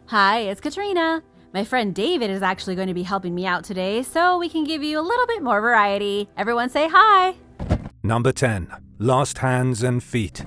Hi, it's Katrina. My friend David is actually going to be helping me out today, so we can give you a little bit more variety. Everyone say hi! Number 10. Lost Hands and Feet.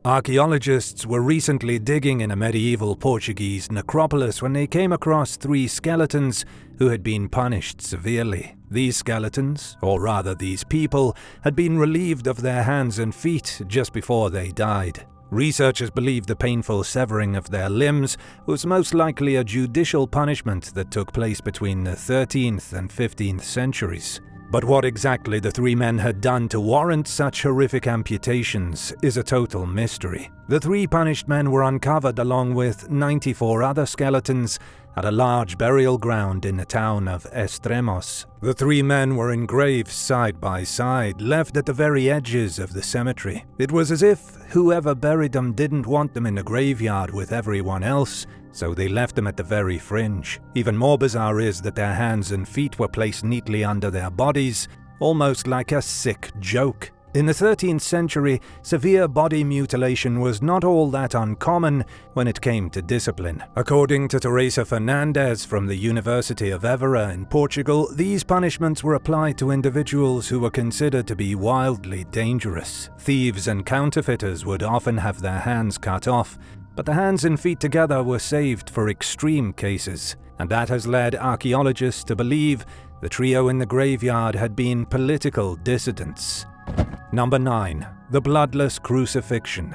Archaeologists were recently digging in a medieval Portuguese necropolis when they came across 3 skeletons who had been punished severely. These skeletons, or rather these people, had been relieved of their hands and feet just before they died. Researchers believe the painful severing of their limbs was most likely a judicial punishment that took place between the 13th and 15th centuries. But what exactly the 3 men had done to warrant such horrific amputations is a total mystery. The 3 punished men were uncovered along with 94 other skeletons at a large burial ground in the town of Extremos. The 3 men were in graves side by side, left at the very edges of the cemetery. It was as if whoever buried them didn't want them in the graveyard with everyone else, so they left them at the very fringe. Even more bizarre is that their hands and feet were placed neatly under their bodies, almost like a sick joke. In the 13th century, severe body mutilation was not all that uncommon when it came to discipline. According to Teresa Fernandes from the University of Évora in Portugal, these punishments were applied to individuals who were considered to be wildly dangerous. Thieves and counterfeiters would often have their hands cut off, but the hands and feet together were saved for extreme cases, and that has led archaeologists to believe the trio in the graveyard had been political dissidents. Number 9. The Bloodless Crucifixion.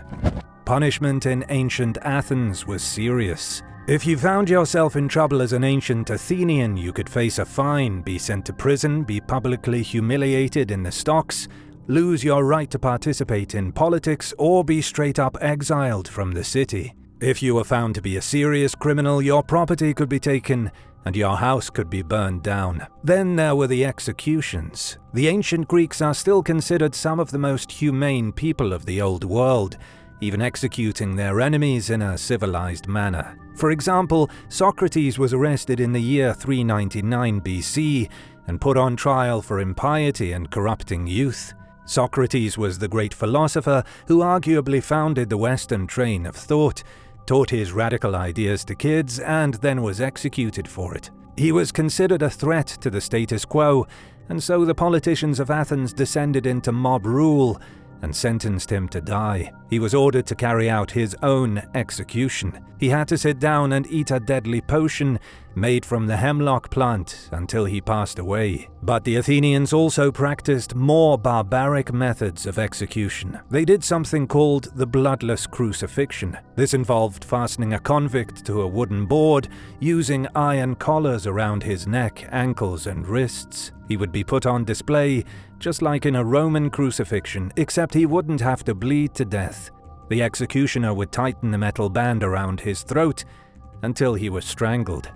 Punishment in ancient Athens was serious. If you found yourself in trouble as an ancient Athenian, you could face a fine, be sent to prison, be publicly humiliated in the stocks, lose your right to participate in politics, or be straight up exiled from the city. If you were found to be a serious criminal, your property could be taken and your house could be burned down. Then there were the executions. The ancient Greeks are still considered some of the most humane people of the old world, even executing their enemies in a civilized manner. For example, Socrates was arrested in the year 399 BC and put on trial for impiety and corrupting youth. Socrates was the great philosopher who arguably founded the Western train of thought, taught his radical ideas to kids, and then was executed for it. He was considered a threat to the status quo, and so the politicians of Athens descended into mob rule and sentenced him to die. He was ordered to carry out his own execution. He had to sit down and eat a deadly potion made from the hemlock plant until he passed away. But the Athenians also practiced more barbaric methods of execution. They did something called the Bloodless Crucifixion. This involved fastening a convict to a wooden board, using iron collars around his neck, ankles, and wrists. He would be put on display, just like in a Roman crucifixion, except he wouldn't have to bleed to death. The executioner would tighten the metal band around his throat until he was strangled.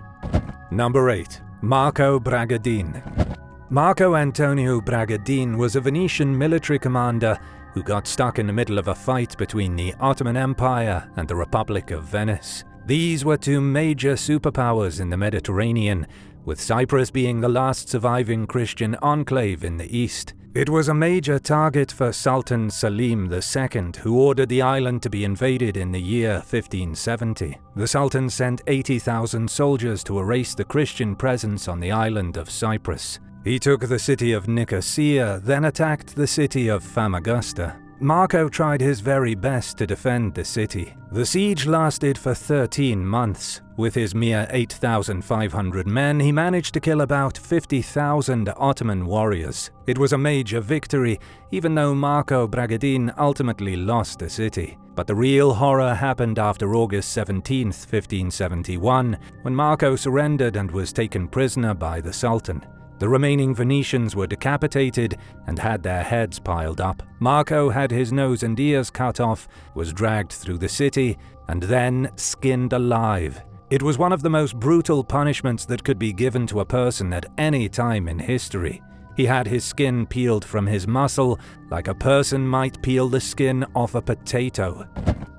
Number 8. Marco Bragadin. Marco Antonio Bragadin was a Venetian military commander who got stuck in the middle of a fight between the Ottoman Empire and the Republic of Venice. These were 2 major superpowers in the Mediterranean, with Cyprus being the last surviving Christian enclave in the east. It was a major target for Sultan Selim II, who ordered the island to be invaded in the year 1570. The Sultan sent 80,000 soldiers to erase the Christian presence on the island of Cyprus. He took the city of Nicosia, then attacked the city of Famagusta. Marco tried his very best to defend the city. The siege lasted for 13 months. With his mere 8,500 men, he managed to kill about 50,000 Ottoman warriors. It was a major victory, even though Marco Bragadin ultimately lost the city. But the real horror happened after August 17, 1571, when Marco surrendered and was taken prisoner by the Sultan. The remaining Venetians were decapitated and had their heads piled up. Marco had his nose and ears cut off, was dragged through the city, and then skinned alive. It was one of the most brutal punishments that could be given to a person at any time in history. He had his skin peeled from his muscle like a person might peel the skin off a potato.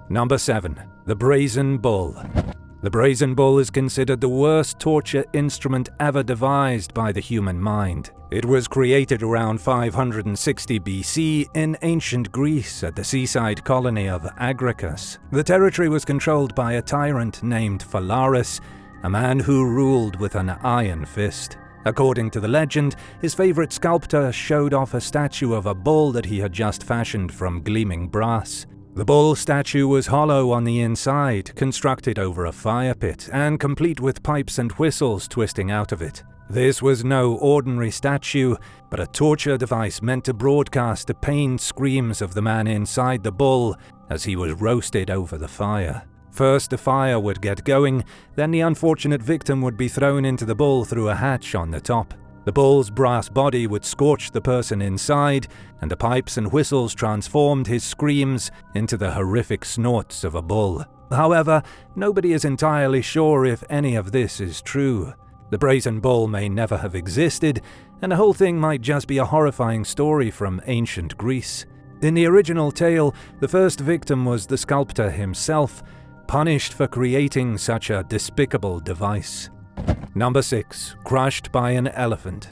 Number 7. The Brazen Bull. The Brazen Bull is considered the worst torture instrument ever devised by the human mind. It was created around 560 BC in ancient Greece at the seaside colony of Agriccus. The territory was controlled by a tyrant named Phalaris, a man who ruled with an iron fist. According to the legend, his favorite sculptor showed off a statue of a bull that he had just fashioned from gleaming brass. The bull statue was hollow on the inside, constructed over a fire pit, and complete with pipes and whistles twisting out of it. This was no ordinary statue, but a torture device meant to broadcast the pained screams of the man inside the bull as he was roasted over the fire. First the fire would get going, then the unfortunate victim would be thrown into the bull through a hatch on the top. The bull's brass body would scorch the person inside, and the pipes and whistles transformed his screams into the horrific snorts of a bull. However, nobody is entirely sure if any of this is true. The Brazen Bull may never have existed, and the whole thing might just be a horrifying story from ancient Greece. In the original tale, the first victim was the sculptor himself, punished for creating such a despicable device. Number 6. Crushed by an elephant.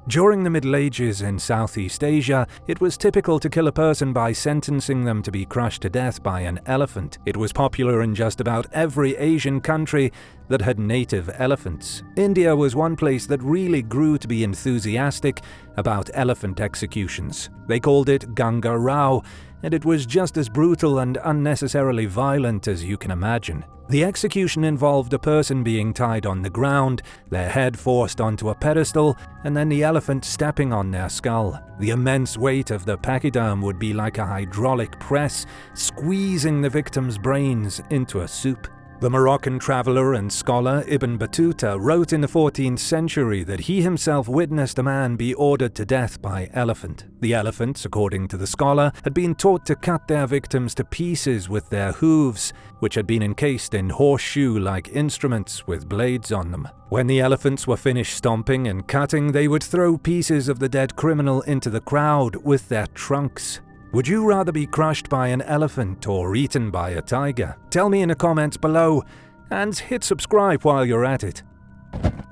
During the Middle Ages in Southeast Asia, it was typical to kill a person by sentencing them to be crushed to death by an elephant. It was popular in just about every Asian country that had native elephants. India was one place that really grew to be enthusiastic about elephant executions. They called it Ganga Rao, and it was just as brutal and unnecessarily violent as you can imagine. The execution involved a person being tied on the ground, their head forced onto a pedestal, and then the elephant stepping on their skull. The immense weight of the pachyderm would be like a hydraulic press, squeezing the victim's brains into a soup. The Moroccan traveller and scholar Ibn Battuta wrote in the 14th century that he himself witnessed a man be ordered to death by elephant. The elephants, according to the scholar, had been taught to cut their victims to pieces with their hooves, which had been encased in horseshoe-like instruments with blades on them. When the elephants were finished stomping and cutting, they would throw pieces of the dead criminal into the crowd with their trunks. Would you rather be crushed by an elephant or eaten by a tiger? Tell me in the comments below, and hit subscribe while you're at it.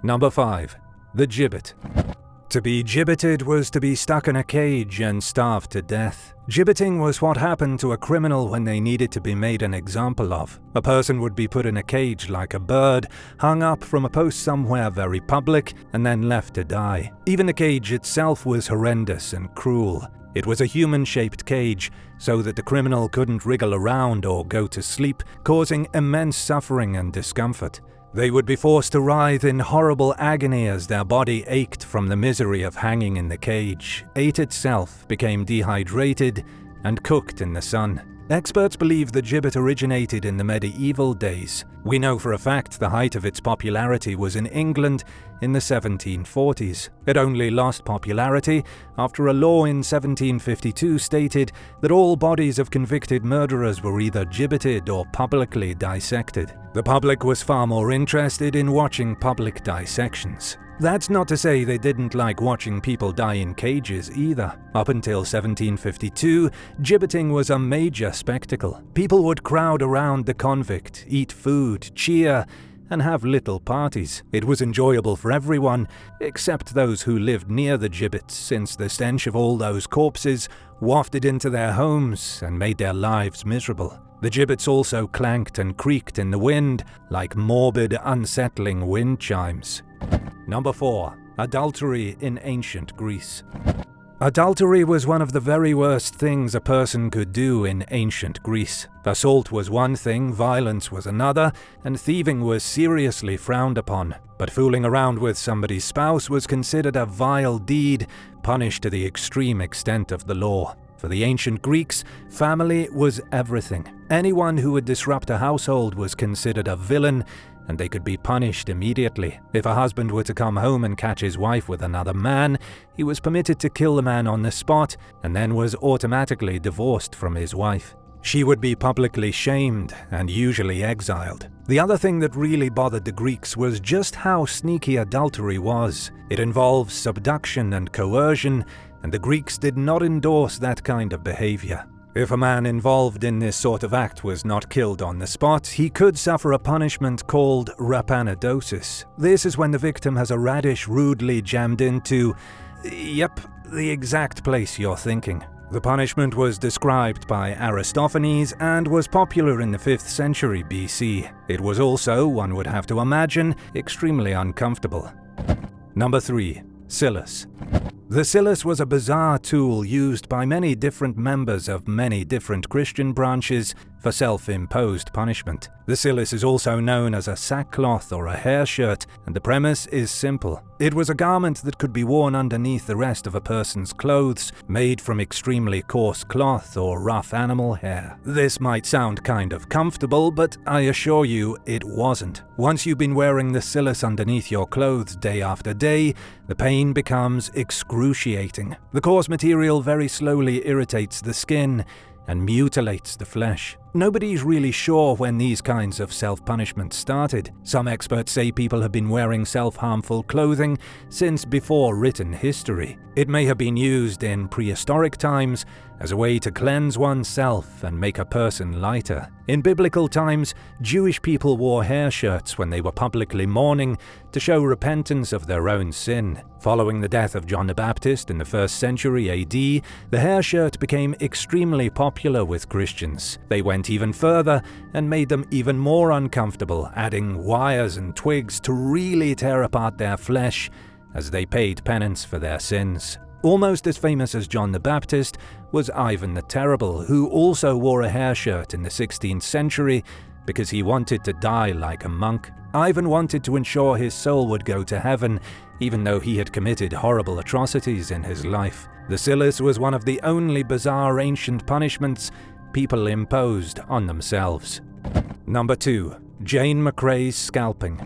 Number 5. The Gibbet. To be gibbeted was to be stuck in a cage and starved to death. Gibbeting was what happened to a criminal when they needed to be made an example of. A person would be put in a cage like a bird, hung up from a post somewhere very public, and then left to die. Even the cage itself was horrendous and cruel. It was a human-shaped cage, so that the criminal couldn't wriggle around or go to sleep, causing immense suffering and discomfort. They would be forced to writhe in horrible agony as their body ached from the misery of hanging in the cage. It itself became dehydrated and cooked in the sun. Experts believe the gibbet originated in the medieval days. We know for a fact the height of its popularity was in England in the 1740s. It only lost popularity after a law in 1752 stated that all bodies of convicted murderers were either gibbeted or publicly dissected. The public was far more interested in watching public dissections. That's not to say they didn't like watching people die in cages either. Up until 1752, gibbeting was a major spectacle. People would crowd around the convict, eat food, cheer, and have little parties. It was enjoyable for everyone, except those who lived near the gibbets, since the stench of all those corpses wafted into their homes and made their lives miserable. The gibbets also clanked and creaked in the wind like morbid, unsettling wind chimes. Number 4. Adultery in ancient Greece. Adultery was one of the very worst things a person could do in ancient Greece. Assault was one thing, violence was another, and thieving was seriously frowned upon. But fooling around with somebody's spouse was considered a vile deed, punished to the extreme extent of the law. For the ancient Greeks, family was everything. Anyone who would disrupt a household was considered a villain, and they could be punished immediately. If a husband were to come home and catch his wife with another man, he was permitted to kill the man on the spot, and then was automatically divorced from his wife. She would be publicly shamed and usually exiled. The other thing that really bothered the Greeks was just how sneaky adultery was. It involves subduction and coercion, and the Greeks did not endorse that kind of behavior. If a man involved in this sort of act was not killed on the spot, he could suffer a punishment called rapanadosis. This is when the victim has a radish rudely jammed into, yep, the exact place you're thinking. The punishment was described by Aristophanes and was popular in the 5th century BC. It was also, one would have to imagine, extremely uncomfortable. Number 3. Silas. The Silas was a bizarre tool used by many different members of many different Christian branches for self-imposed punishment. The Silas is also known as a sackcloth or a hair shirt, and the premise is simple. It was a garment that could be worn underneath the rest of a person's clothes, made from extremely coarse cloth or rough animal hair. This might sound kind of comfortable, but I assure you it wasn't. Once you've been wearing the Silas underneath your clothes day after day, the pain becomes excruciating. The coarse material very slowly irritates the skin and mutilates the flesh. Nobody's really sure when these kinds of self-punishment started. Some experts say people have been wearing self-harmful clothing since before written history. It may have been used in prehistoric times as a way to cleanse oneself and make a person lighter. In biblical times, Jewish people wore hair shirts when they were publicly mourning to show repentance of their own sin. Following the death of John the Baptist in the 1st century AD, the hair shirt became extremely popular with Christians. They went even further and made them even more uncomfortable, adding wires and twigs to really tear apart their flesh as they paid penance for their sins. Almost as famous as John the Baptist was Ivan the Terrible, who also wore a hair shirt in the 16th century because he wanted to die like a monk. Ivan wanted to ensure his soul would go to heaven, even though he had committed horrible atrocities in his life. The Silas was one of the only bizarre ancient punishments people imposed on themselves. Number 2. Jane McRae's scalping.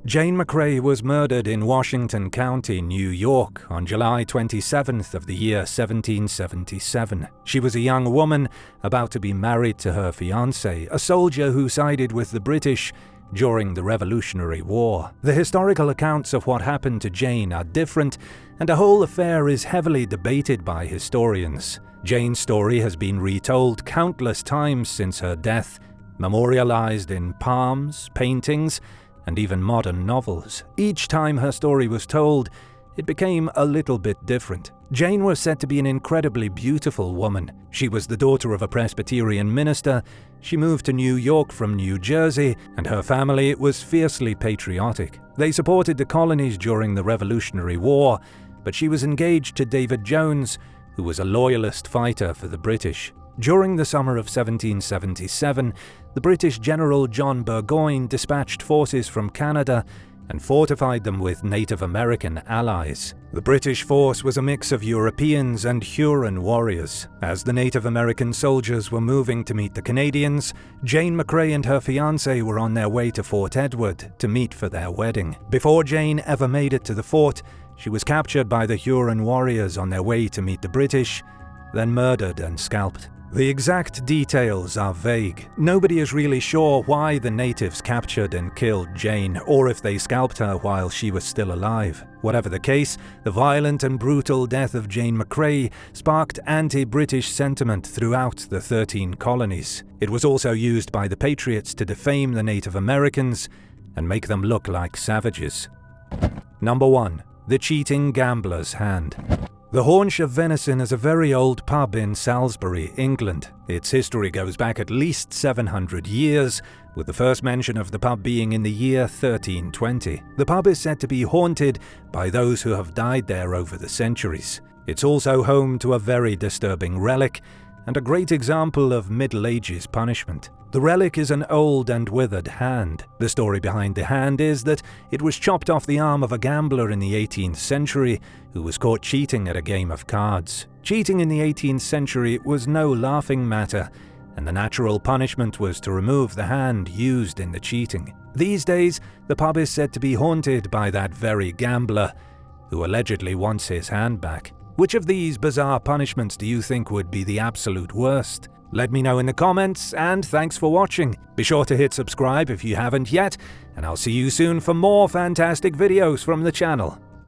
Jane McRae was murdered in Washington County, New York, on July 27th of the year 1777. She was a young woman about to be married to her fiancé, a soldier who sided with the British during the Revolutionary War. The historical accounts of what happened to Jane are different, and the whole affair is heavily debated by historians. Jane's story has been retold countless times since her death, memorialized in poems, paintings, and even modern novels. Each time her story was told, it became a little bit different. Jane was said to be an incredibly beautiful woman. She was the daughter of a Presbyterian minister. She moved to New York from New Jersey, and her family was fiercely patriotic. They supported the colonies during the Revolutionary War, but she was engaged to David Jones, who was a loyalist fighter for the British. During the summer of 1777, the British General John Burgoyne dispatched forces from Canada and fortified them with Native American allies. The British force was a mix of Europeans and Huron warriors. As the Native American soldiers were moving to meet the Canadians, Jane McRae and her fiancé were on their way to Fort Edward to meet for their wedding. Before Jane ever made it to the fort, she was captured by the Huron warriors on their way to meet the British, then murdered and scalped. The exact details are vague. Nobody is really sure why the natives captured and killed Jane, or if they scalped her while she was still alive. Whatever the case, the violent and brutal death of Jane McRae sparked anti-British sentiment throughout the 13 colonies. It was also used by the Patriots to defame the Native Americans and make them look like savages. Number 1. The Cheating Gambler's Hand. The Haunch of Venison is a very old pub in Salisbury, England. Its history goes back at least 700 years, with the first mention of the pub being in the year 1320. The pub is said to be haunted by those who have died there over the centuries. It's also home to a very disturbing relic and a great example of Middle Ages punishment. The relic is an old and withered hand. The story behind the hand is that it was chopped off the arm of a gambler in the 18th century who was caught cheating at a game of cards. Cheating in the 18th century was no laughing matter, and the natural punishment was to remove the hand used in the cheating. These days, the pub is said to be haunted by that very gambler, who allegedly wants his hand back. Which of these bizarre punishments do you think would be the absolute worst? Let me know in the comments, and thanks for watching. Be sure to hit subscribe if you haven't yet, and I'll see you soon for more fantastic videos from the channel.